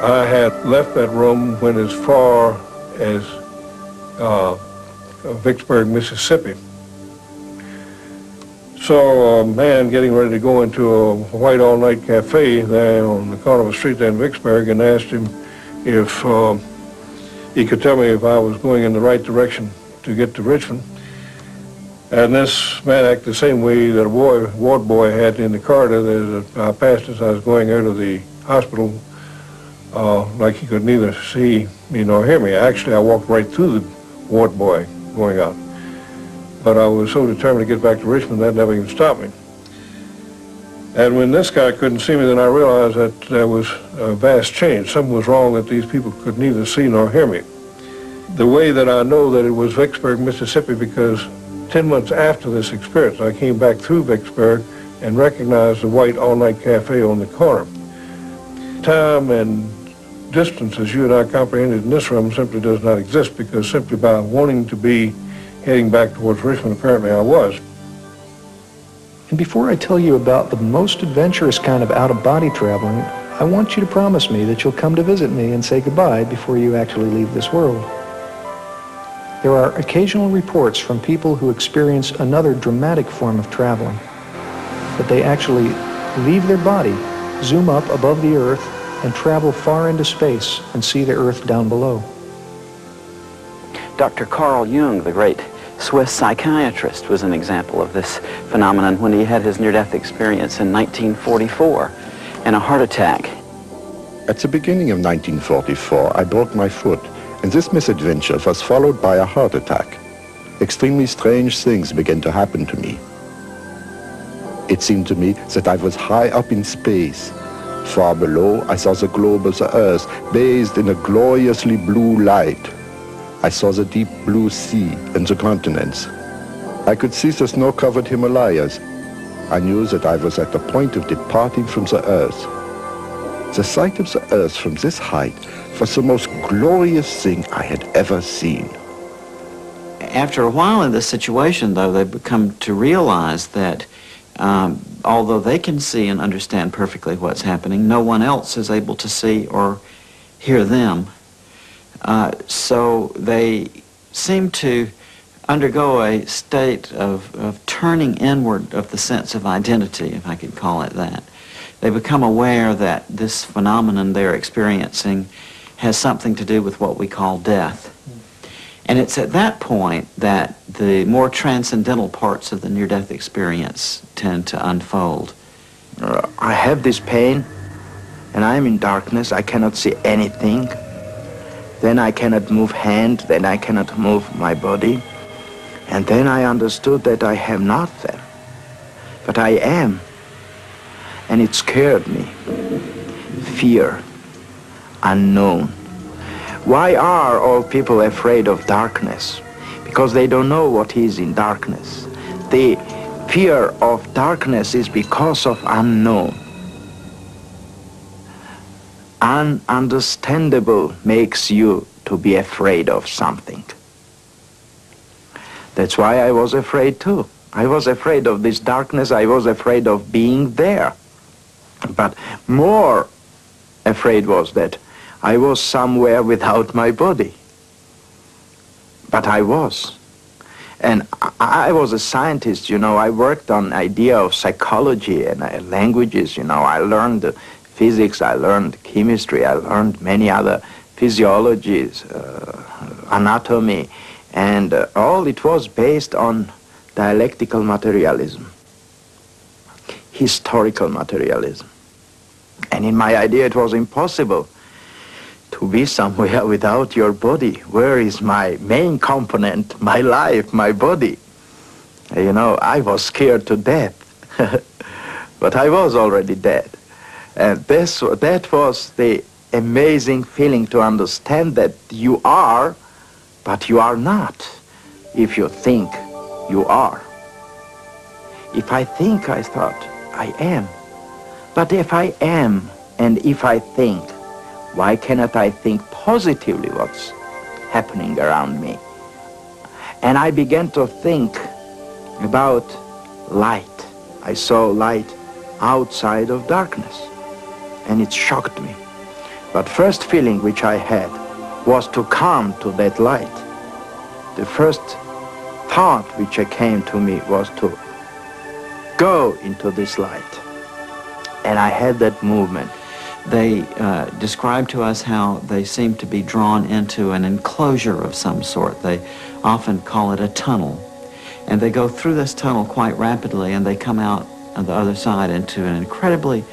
I had left that room went as far as Vicksburg, Mississippi. So a man getting ready to go into a white all-night cafe there on the corner of a street there in Vicksburg, and asked him if he could tell me if I was going in the right direction to get to Richmond. And this man acted the same way that a ward boy had in the corridor that I passed as I was going out of the hospital, like he could neither see me nor hear me. Actually, I walked right through the ward boy going out. But I was so determined to get back to Richmond that never even stopped me. And when this guy couldn't see me, then I realized that there was a vast change. Something was wrong, that these people could neither see nor hear me. The way that I know that it was Vicksburg, Mississippi, because 10 months after this experience, I came back through Vicksburg and recognized the white all-night cafe on the corner. Time and distance, as you and I comprehended in this room, simply does not exist, because simply by wanting to be heading back towards Richmond, apparently I was. And before I tell you about the most adventurous kind of out-of-body traveling, I want you to promise me that you'll come to visit me and say goodbye before you actually leave this world. There are occasional reports from people who experience another dramatic form of traveling, that they actually leave their body, zoom up above the Earth, and travel far into space and see the Earth down below. Dr. Carl Jung, the great Swiss psychiatrist, was an example of this phenomenon when he had his near-death experience in 1944 in a heart attack. At the beginning of 1944, I broke my foot, and this misadventure was followed by a heart attack. Extremely strange things began to happen to me. It seemed to me that I was high up in space. Far below, I saw the globe of the Earth bathed in a gloriously blue light. I saw the deep blue sea and the continents. I could see the snow-covered Himalayas. I knew that I was at the point of departing from the Earth. The sight of the Earth from this height was the most glorious thing I had ever seen. After a while in this situation, though, they become to realize that although they can see and understand perfectly what's happening, no one else is able to see or hear them. So they seem to undergo a state of turning inward of the sense of identity, if I could call it that. They become aware that this phenomenon they're experiencing has something to do with what we call death. And it's at that point that the more transcendental parts of the near-death experience tend to unfold. I have this pain, and I am in darkness. I cannot see anything. Then I cannot move hand, then I cannot move my body. And then I understood that I have not them, but I am. And it scared me. Fear, unknown. Why are all people afraid of darkness? Because they don't know what is in darkness. The fear of darkness is because of unknown. Ununderstandable makes you to be afraid of something. That's why I was afraid too. I was afraid of this darkness. I was afraid of being there. But more afraid was that I was somewhere without my body. But I was. And I was a scientist, you know. I worked on the idea of psychology and languages, you know. I learned physics, I learned chemistry, I learned many other physiologies, anatomy, and all it was based on dialectical materialism, historical materialism. And in my idea it was impossible to be somewhere without your body. Where is my main component, my life, my body? You know, I was scared to death, but I was already dead. And that was the amazing feeling, to understand that you are, but you are not, if you think you are. If I think, I thought, I am. But if I am, and if I think, why cannot I think positively what's happening around me? And I began to think about light. I saw light outside of darkness. And it shocked me. But first feeling which I had was to come to that light. The first thought which came to me was to go into this light. And I had that movement. They describe to us how they seem to be drawn into an enclosure of some sort. They often call it a tunnel. And they go through this tunnel quite rapidly, and they come out on the other side into an incredibly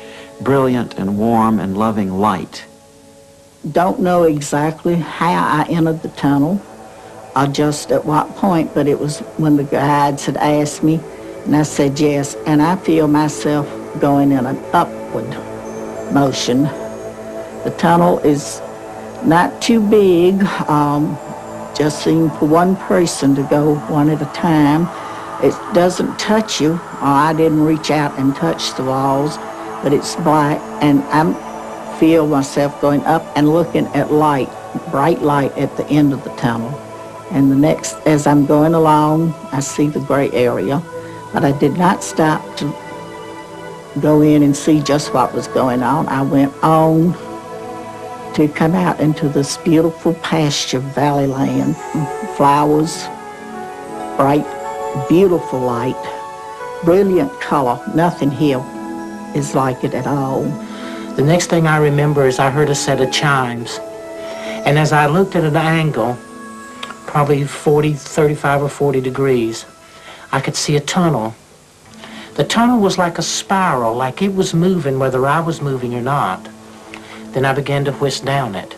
brilliant and warm and loving light. Don't know exactly how I entered the tunnel, or just at what point, but it was when the guides had asked me, and I said yes, and I feel myself going in an upward motion. The tunnel is not too big, just seemed for one person to go one at a time. It doesn't touch you, or I didn't reach out and touch the walls, but it's black, and I feel myself going up and looking at light, bright light at the end of the tunnel. And the next, as I'm going along, I see the gray area, but I did not stop to go in and see just what was going on. I went on to come out into this beautiful pasture valley land, flowers, bright, beautiful light, brilliant color. Nothing here is like it at all. The next thing I remember is I heard a set of chimes. And as I looked at an angle, probably 35 or 40 degrees, I could see a tunnel. The tunnel was like a spiral, like it was moving whether I was moving or not. Then I began to whisk down it,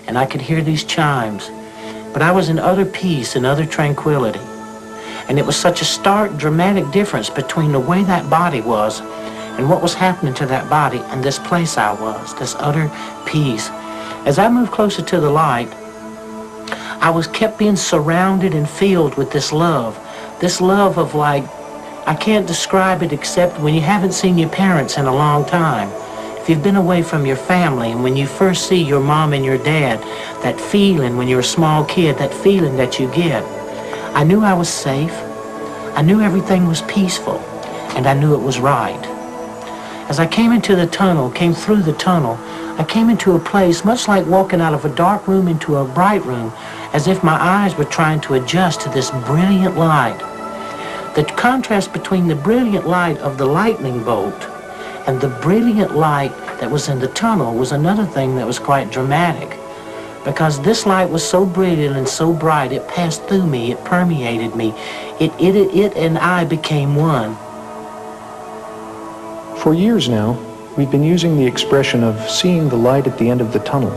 and I could hear these chimes. But I was in utter peace and utter tranquility. And it was such a stark, dramatic difference between the way that body was and what was happening to that body and this place I was, this utter peace. As I moved closer to the light, I was kept being surrounded and filled with this love of like, I can't describe it except when you haven't seen your parents in a long time. If you've been away from your family, and when you first see your mom and your dad, that feeling when you're a small kid, that feeling that you get. I knew I was safe, I knew everything was peaceful, and I knew it was right. As I came into the tunnel, came through the tunnel, I came into a place much like walking out of a dark room into a bright room, as if my eyes were trying to adjust to this brilliant light. The contrast between the brilliant light of the lightning bolt and the brilliant light that was in the tunnel was another thing that was quite dramatic. Because this light was so brilliant and so bright, it passed through me, it permeated me. It and I became one. For years now, we've been using the expression of seeing the light at the end of the tunnel.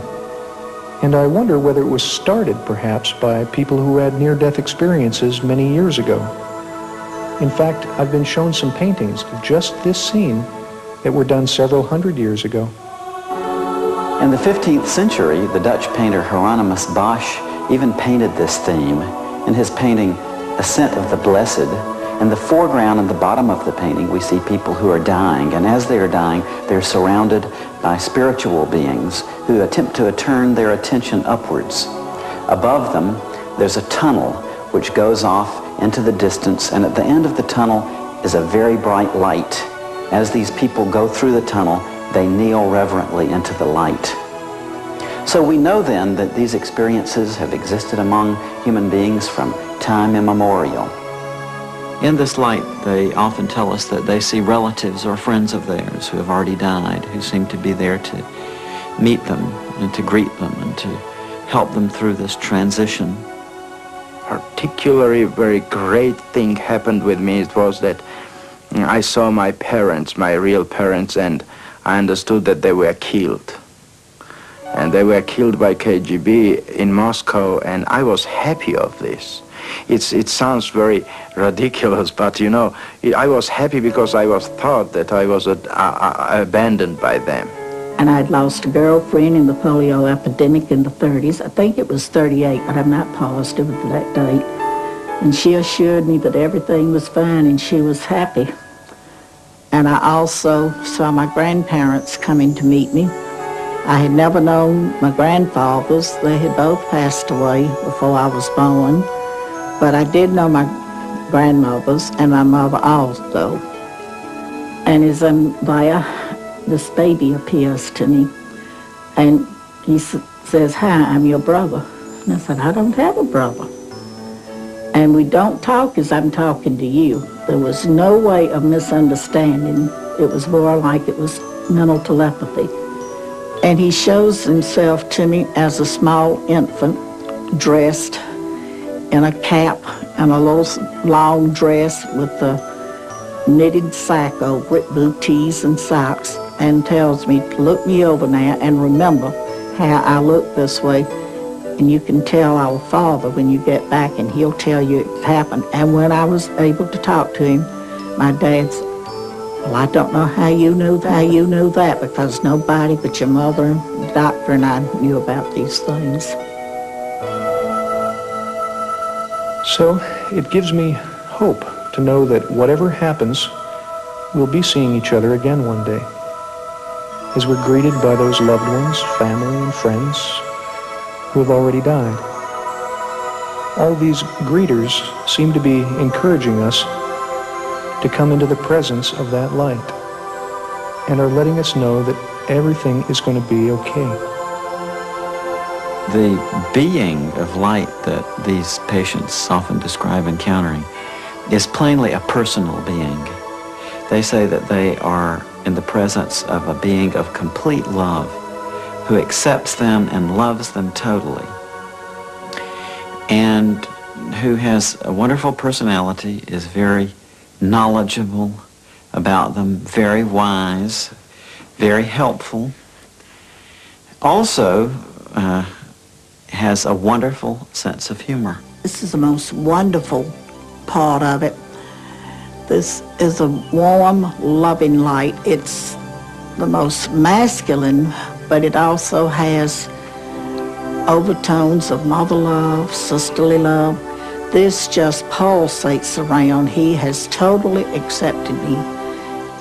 And I wonder whether it was started, perhaps, by people who had near-death experiences many years ago. In fact, I've been shown some paintings of just this scene that were done several hundred years ago. In the 15th century, the Dutch painter Hieronymus Bosch even painted this theme in his painting Ascent of the Blessed. In the foreground and the bottom of the painting, we see people who are dying, and as they are dying, they're surrounded by spiritual beings who attempt to turn their attention upwards. Above them, there's a tunnel which goes off into the distance, and at the end of the tunnel is a very bright light. As these people go through the tunnel, they kneel reverently into the light. So we know then that these experiences have existed among human beings from time immemorial. In this light, they often tell us that they see relatives or friends of theirs who have already died, who seem to be there to meet them and to greet them and to help them through this transition. Particularly very great thing happened with me. It was that I saw my parents, my real parents, and I understood that they were killed. And they were killed by KGB in Moscow, and I was happy of this. It sounds very ridiculous, but you know, I was happy because I was thought that I was abandoned by them. And I'd lost a girlfriend in the polio epidemic in the 30s. I think it was 38, but I'm not positive of that date. And she assured me that everything was fine and she was happy. And I also saw my grandparents coming to meet me. I had never known my grandfathers. They had both passed away before I was born. But I did know my grandmothers and my mother also. And as I'm there, this baby appears to me. And he says, "Hi, I'm your brother." And I said, "I don't have a brother. And we don't talk as I'm talking to you." There was no way of misunderstanding. It was more like it was mental telepathy. And he shows himself to me as a small infant, dressed in a cap and a little long dress with a knitted sack over it, booties and socks, and tells me to look me over now and remember how I look this way. And you can tell our Father when you get back, and he'll tell you it happened. And when I was able to talk to him, my dad said, "Well, I don't know how you knew that, because nobody but your mother and the doctor and I knew about these things." So it gives me hope to know that whatever happens, we'll be seeing each other again one day, as we're greeted by those loved ones, family and friends who have already died. All these greeters seem to be encouraging us to come into the presence of that light, and are letting us know that everything is going to be okay. The being of light that these patients often describe encountering is plainly a personal being. They say that they are in the presence of a being of complete love, who accepts them and loves them totally, and who has a wonderful personality, is very knowledgeable about them, very wise, very helpful, also has a wonderful sense of humor. This is the most wonderful part of it. This is a warm, loving light. It's the most masculine, but it also has overtones of mother love, sisterly love. This just pulsates around. He has totally accepted me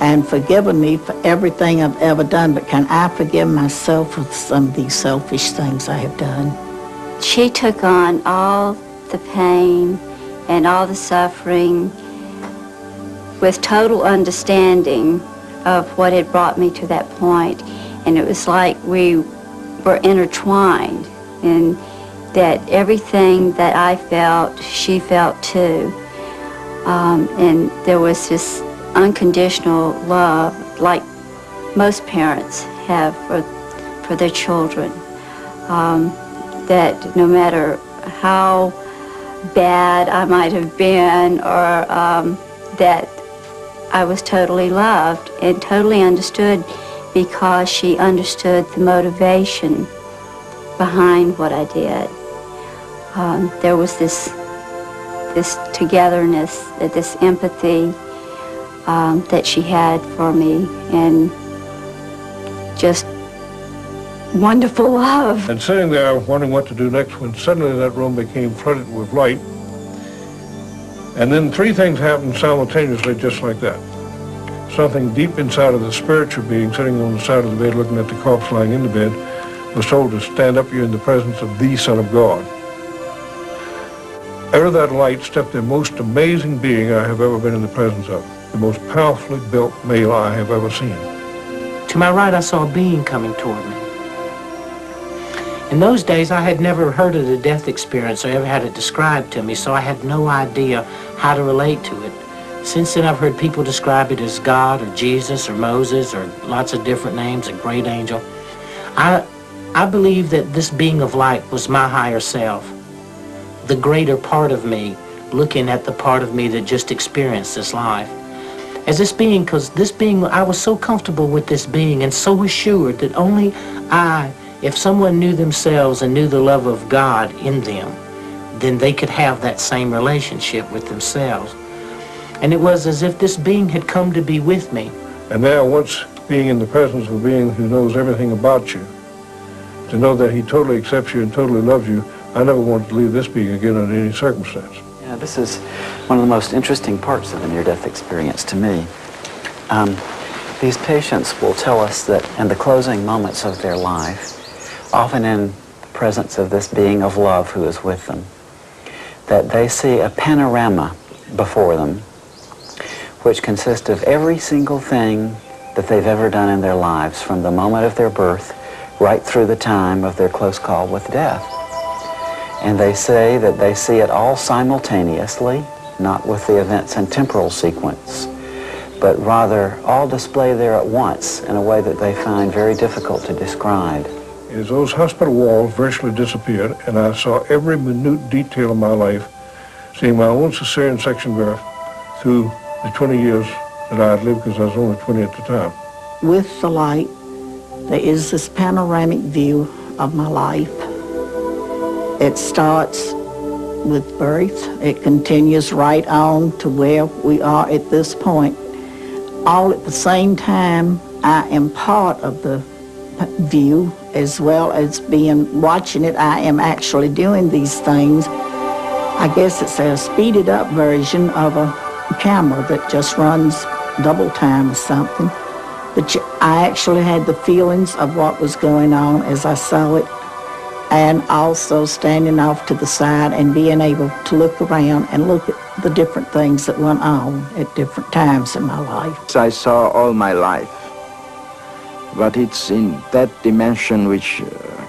and forgiven me for everything I've ever done, but can I forgive myself for some of these selfish things I have done? She took on all the pain and all the suffering with total understanding of what had brought me to that point. And it was like we were intertwined, and that everything that I felt, she felt too. And there was this unconditional love, like most parents have for their children, that no matter how bad I might have been, or that I was totally loved and totally understood, because she understood the motivation behind what I did. There was this togetherness, this empathy that she had for me, and just wonderful love. And sitting there wondering what to do next, when suddenly that room became flooded with light. And then three things happened simultaneously, just like that. Something deep inside of the spiritual being sitting on the side of the bed looking at the corpse lying in the bed was told to stand up. You're in the presence of the Son of God. Out of that light stepped the most amazing being I have ever been in the presence of, the most powerfully built male I have ever seen. To my right, I saw a being coming toward me. In those days, I had never heard of the death experience or ever had it described to me, so I had no idea how to relate to it. Since then, I've heard people describe it as God or Jesus or Moses or lots of different names, a great angel. I believe that this being of light was my higher self, the greater part of me, looking at the part of me that just experienced this life. As this being, because this being, I was so comfortable with this being and so assured that only if someone knew themselves and knew the love of God in them, then they could have that same relationship with themselves. And it was as if this being had come to be with me. And now, once being in the presence of a being who knows everything about you, to know that he totally accepts you and totally loves you, I never wanted to leave this being again under any circumstance. Yeah, this is one of the most interesting parts of the near-death experience to me. These patients will tell us that in the closing moments of their life, often in the presence of this being of love who is with them, that they see a panorama before them which consists of every single thing that they've ever done in their lives, from the moment of their birth right through the time of their close call with death. And they say that they see it all simultaneously, not with the events in temporal sequence, but rather all display there at once in a way that they find very difficult to describe. As those hospital walls virtually disappeared, and I saw every minute detail of my life, seeing my own cesarean section birth through the 20 years that I had lived, because I was only 20 at the time. With the light, there is this panoramic view of my life. It starts with birth. It continues right on to where we are at this point. All at the same time, I am part of the view as well as watching it. I am actually doing these things. I guess it's a speeded up version of a camera that just runs double time or something. But I actually had the feelings of what was going on as I saw it, and also standing off to the side and being able to look around and look at the different things that went on at different times in my life. I saw all my life, but it's in that dimension which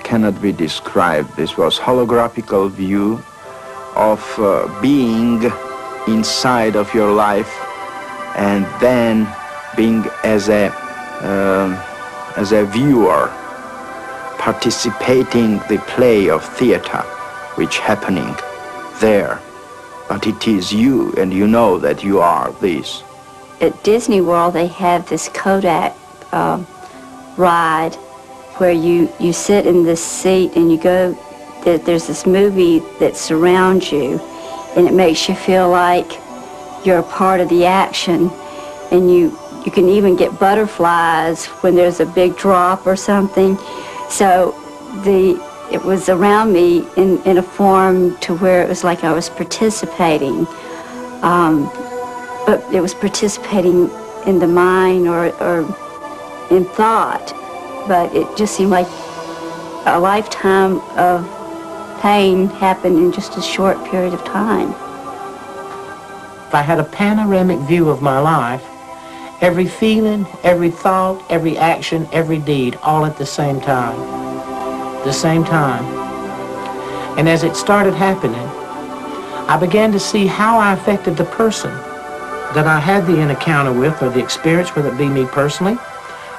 cannot be described. This was holographical view of being inside of your life and then being as a viewer, participating the play of theater which happening there. But it is you, and you know that you are this. At Disney World, they have this Kodak ride where you sit in this seat and you go, there's this movie that surrounds you, and it makes you feel like you're a part of the action, and you can even get butterflies when there's a big drop or something. So it was around me in a form to where it was like I was participating, but it was participating in the mind or in thought, but it just seemed like a lifetime of pain happened in just a short period of time. If I had a panoramic view of my life, every feeling, every thought, every action, every deed, all at the same time. The same time. And as it started happening, I began to see how I affected the person that I had the encounter with, or the experience, whether it be me personally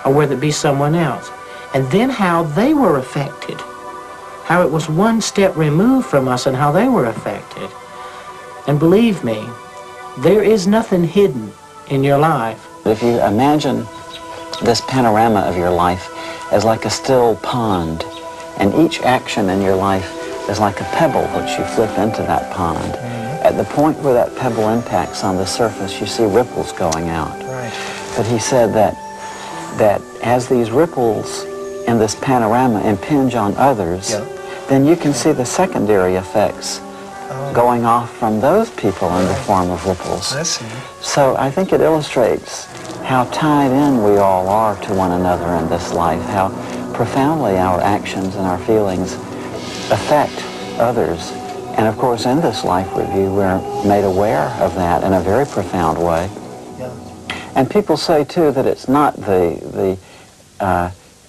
or whether it be someone else. And then how they were affected. How it was one step removed from us and how they were affected. And believe me, there is nothing hidden in your life. If you imagine this panorama of your life as like a still pond, and each action in your life is like a pebble which you flip into that pond. At the point where that pebble impacts on the surface, you see ripples going out. Right. But he said that as these ripples in this panorama impinge on others, then you can see the secondary effects going off from those people in the form of ripples. I see. So I think it illustrates how tied in we all are to one another in this life, how profoundly our actions and our feelings affect others. And of course, in this life review, we're made aware of that in a very profound way. Yeah. And people say, too, that it's not the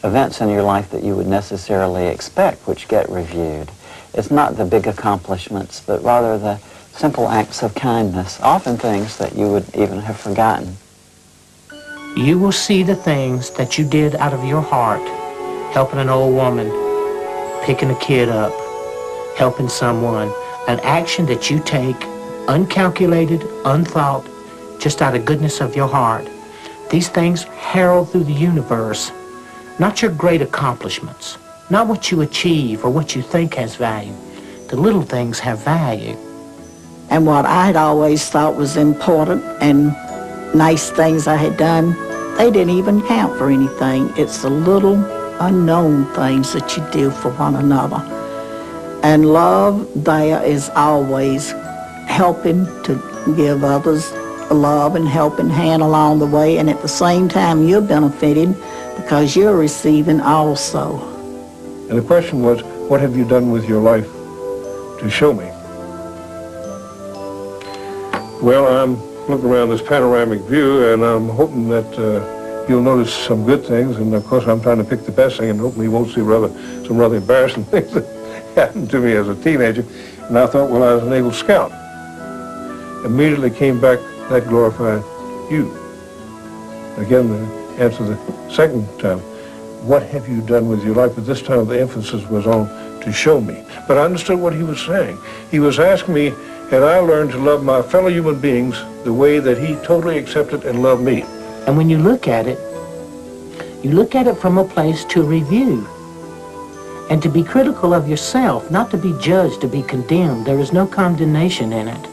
events in your life that you would necessarily expect which get reviewed. It's not the big accomplishments, but rather the simple acts of kindness, often things that you would even have forgotten. You will see the things that you did out of your heart, helping an old woman, picking a kid up, helping someone, an action that you take, uncalculated, unthought, just out of goodness of your heart. These things herald through the universe, not your great accomplishments, not what you achieve or what you think has value. The little things have value. And what I had always thought was important and nice things I had done, they didn't even count for anything. It's the little unknown things that you do for one another. And love there is always helping to give others love and helping hand along the way, and at the same time you're benefiting because you're receiving also. And the question was, what have you done with your life to show me? Well, I'm looking around this panoramic view, and I'm hoping that you'll notice some good things, and of course I'm trying to pick the best thing, and hopefully you won't see some rather embarrassing things that happened to me as a teenager. And I thought, well, I was an Eagle Scout. Immediately came back, that glorified you. Again, the answer the second time, what have you done with your life? But this time the emphasis was on to show me. But I understood what he was saying. He was asking me, had I learned to love my fellow human beings the way that he totally accepted and loved me? And when you look at it from a place to review and to be critical of yourself, not to be judged, to be condemned. There is no condemnation in it.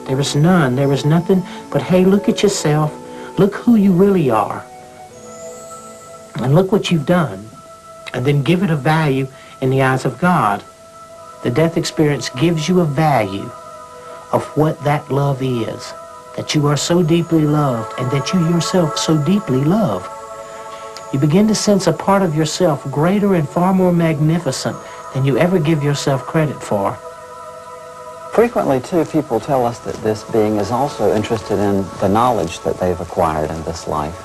There is none. There is nothing but, hey, look at yourself. Look who you really are. And look what you've done. And then give it a value in the eyes of God. The death experience gives you a value of what that love is, that you are so deeply loved and that you yourself so deeply love. You begin to sense a part of yourself greater and far more magnificent than you ever give yourself credit for. Frequently, too, people tell us that this being is also interested in the knowledge that they've acquired in this life.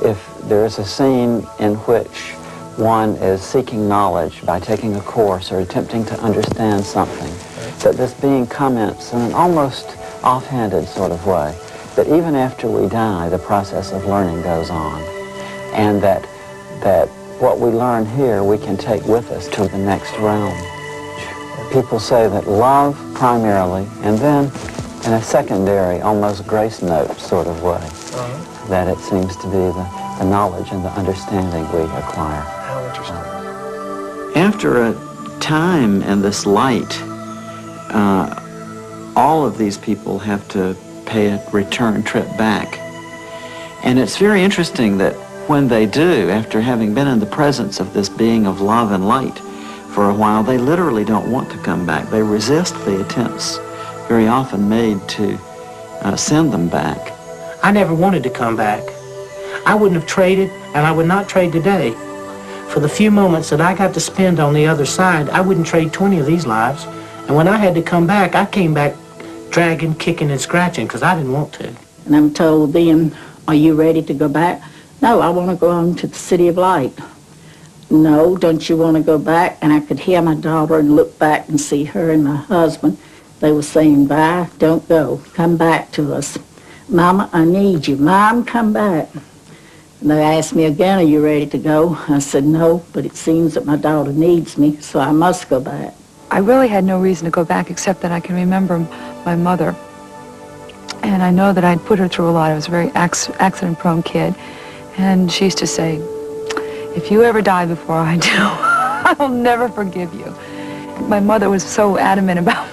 If there is a scene in which one is seeking knowledge by taking a course or attempting to understand something, that this being comments in an almost offhanded sort of way, that even after we die, the process of learning goes on, and that what we learn here we can take with us to the next realm. People say that love primarily, and then in a secondary, almost grace note sort of way, that it seems to be the knowledge and the understanding we acquire. How interesting. After a time in this light, all of these people have to pay a return trip back. And it's very interesting that when they do, after having been in the presence of this being of love and light for a while, they literally don't want to come back. They resist the attempts very often made to send them back. I never wanted to come back. I wouldn't have traded, and I would not trade today. For the few moments that I got to spend on the other side, I wouldn't trade 20 of these lives. And when I had to come back, I came back dragging, kicking, and scratching because I didn't want to. And I'm told then, are you ready to go back? No, I want to go on to the City of Light. No, don't you want to go back? And I could hear my daughter and look back and see her and my husband. They were saying, bye, don't go, come back to us. Mama, I need you. Mom, come back. And they asked me again, are you ready to go? I said, no, but it seems that my daughter needs me, so I must go back. I really had no reason to go back except that I can remember my mother. And I know that I'd put her through a lot. I was a very accident-prone kid. And she used to say, if you ever die before I do, I'll never forgive you. My mother was so adamant about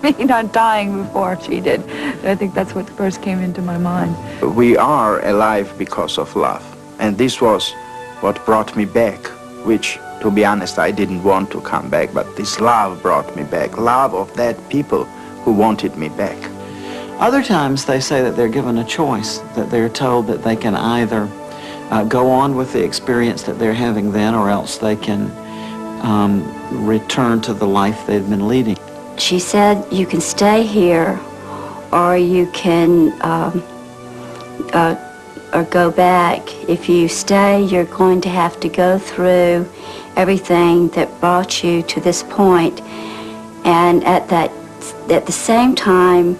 me not dying before she did. I think that's what first came into my mind. We are alive because of love. And this was what brought me back, which, to be honest, I didn't want to come back, but this love brought me back. Love of that people who wanted me back. Other times they say that they're given a choice, that they're told that they can either go on with the experience that they're having then, or else they can return to the life they've been leading. She said, you can stay here, or you can or go back. If you stay, you're going to have to go through everything that brought you to this point. And at the same time,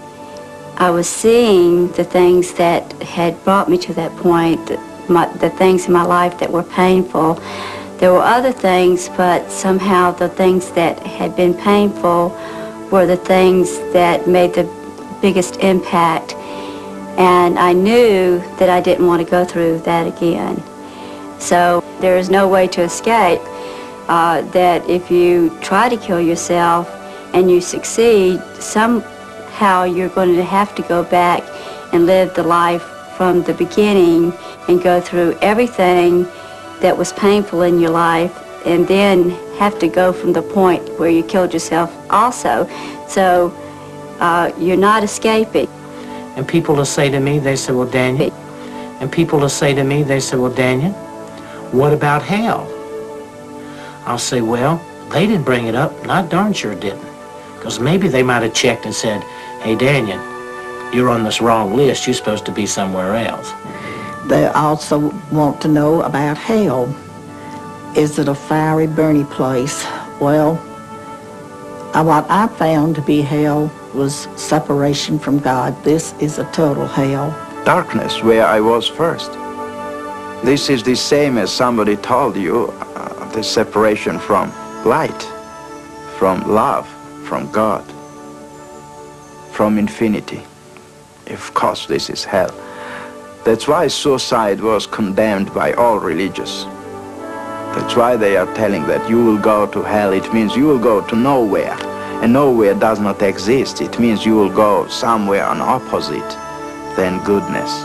I was seeing the things that had brought me to that point, the things in my life that were painful. There were other things, but somehow the things that had been painful were the things that made the biggest impact. And I knew that I didn't want to go through that again. So there is no way to escape that if you try to kill yourself and you succeed, somehow you're going to have to go back and live the life from the beginning and go through everything that was painful in your life, and then have to go from the point where you killed yourself also. So you're not escaping. And people will say to me, they say, well, Daniel. And people will say to me, they say, well, Daniel, what about hell? I'll say, well, they didn't bring it up, and I darn sure didn't. Because maybe they might have checked and said, hey, Daniel, you're on this wrong list, you're supposed to be somewhere else. They also want to know about hell. Is it a fiery, burning place? Well, what I found to be hell was separation from God. This is a total hell. Darkness, where I was first. This is the same as somebody told you, the separation from light, from love, from God, from infinity. Of course, this is hell. That's why suicide was condemned by all religions. That's why they are telling that you will go to hell. It means you will go to nowhere. And nowhere does not exist. It means you will go somewhere on opposite than goodness.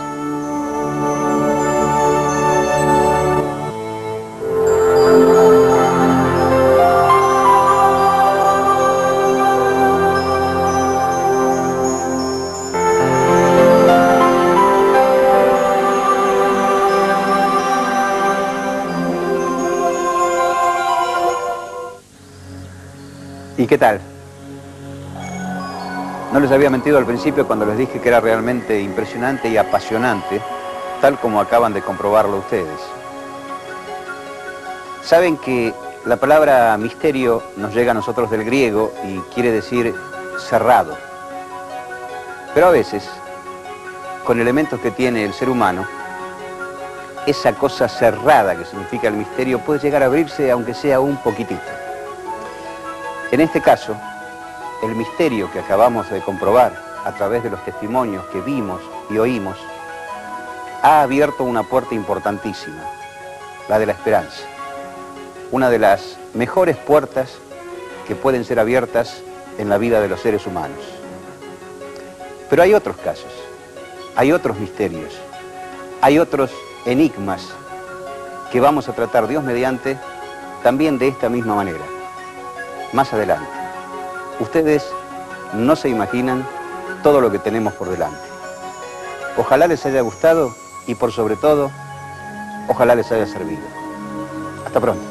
¿Y qué tal? No les había mentido al principio cuando les dije que era realmente impresionante y apasionante, tal como acaban de comprobarlo ustedes. Saben que la palabra misterio nos llega a nosotros del griego y quiere decir cerrado. Pero a veces, con elementos que tiene el ser humano, esa cosa cerrada que significa el misterio puede llegar a abrirse aunque sea un poquitito. En este caso, el misterio que acabamos de comprobar a través de los testimonios que vimos y oímos ha abierto una puerta importantísima, la de la esperanza. Una de las mejores puertas que pueden ser abiertas en la vida de los seres humanos. Pero hay otros casos, hay otros misterios, hay otros enigmas que vamos a tratar, Dios mediante, también de esta misma manera. Más adelante. Ustedes no se imaginan todo lo que tenemos por delante. Ojalá les haya gustado y por sobre todo, ojalá les haya servido. Hasta pronto.